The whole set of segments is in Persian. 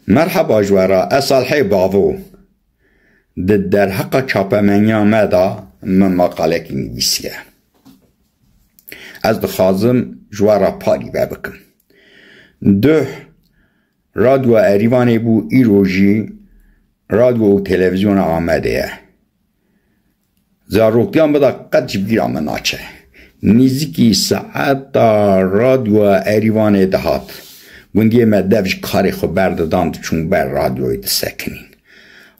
مرحبا جوارا اصالحي باوو در حق چاپمنیا مدا من مقاله کی نویسیه از دخوازم جوارا پاری بکم ده رادیو اریوانی بو ایروژی رادیو و تلویزیون آمده زاروکیان بدا قد جبگیر آمناچه نزدیکی ساعت رادیو اریوانی دهات گندی مدفش کاری خو بردادند چون بر رادیوی دسکنین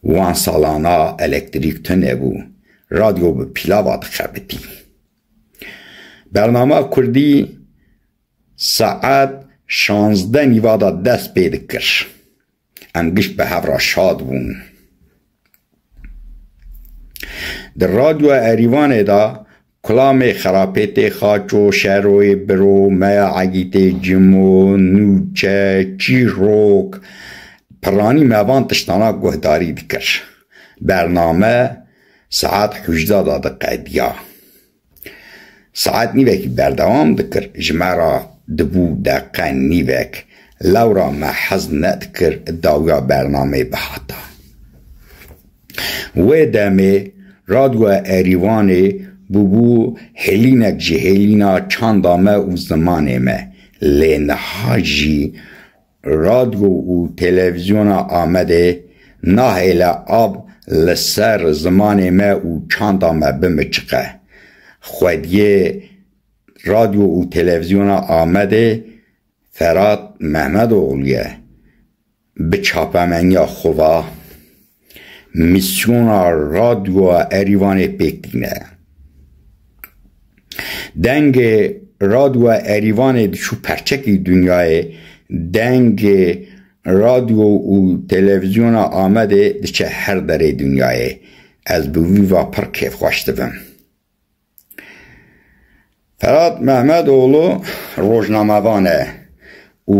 وان سالانا الکتریک تنه بو رادیو به پیلاوات خبتی برنامه کردی ساعت 16 نیوادا دست پیدا کر انگشت به هفرا شاد بون در رادیو اریوان دا کلام خرابت خاچو شروع برو میا عگیت جمو نوچه چیروک پرانی موان تشتانا گهداری دکر برنامه ساعت 18 دقیقه ساعت نیوکی بردوام دکر جمعرا دبو دقیقه نیوک لورا محز ندکر داویا برنامه بحاتا و دمه رادیو اریوانه بو هلینک جهلینا چاندامه و زمانه لنهاجی رادیو و تلویزیون آمده ناهیل آب لسر زمانه و چاندامه بمچقه خودیه رادیو و تلویزیون آمده فراد محمد اولیه به چاپمنیا خواه میسیون رادیو اریوان پیکتینه دنگ رادیو اریوان شو پرچکی دنیای دنگ رادیو و تلویزیون آمده دچه هر دره دنیای از بوی و پر کیف خوشته بم فراد محمد اولو روزنامه‌وانه و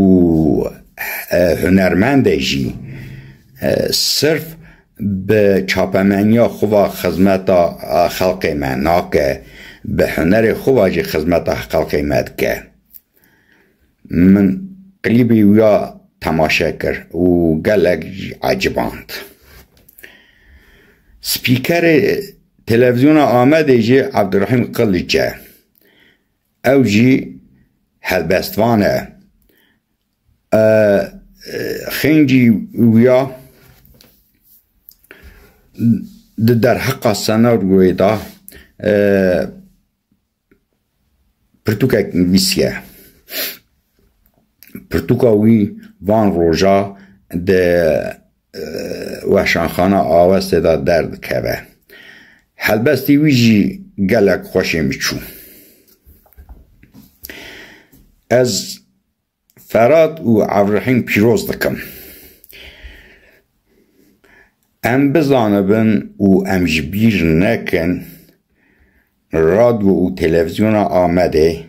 هنرمنده جی صرف به چاپمنیا خواه خدمت خلق من که به هنر خواجه خدمت خلق مد که من قریبی ویا تماشا کرد و گلک عجباند سپیکر تلویزیون آمده جی عبدالرحیم قلیجه او جی هلبستوانه خینجی ویا در حق سناریوی دا پرتوکک نویسیه پرتوکاوی وان روژا ده وحشانخانه آوست دا درد که هلبستی ویجی گلک خوشی میچو از فراد و عبدالرحیم پیروز دکم ام بزانبن و ام جبیر نکن رادیو و تلویزیون آمده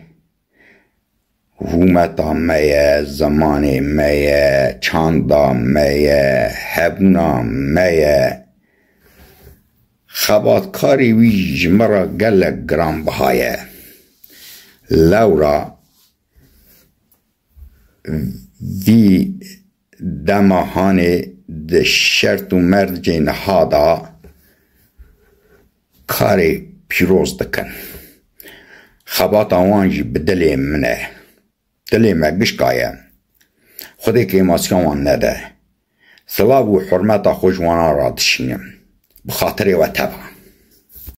حکومتا میه زمان میه چاندا میه هبونا میه خباتکاری وی جمرا گلک گرام بهایه لورا وی دماهانه ده شرط و مرج نهادا کاری پیروز دکن خبات آوانجی به دل منه دل مگش گایم خودی که ماسیان نده ثواب و حرمت خوشوانا را دشینم بخاطر و تبا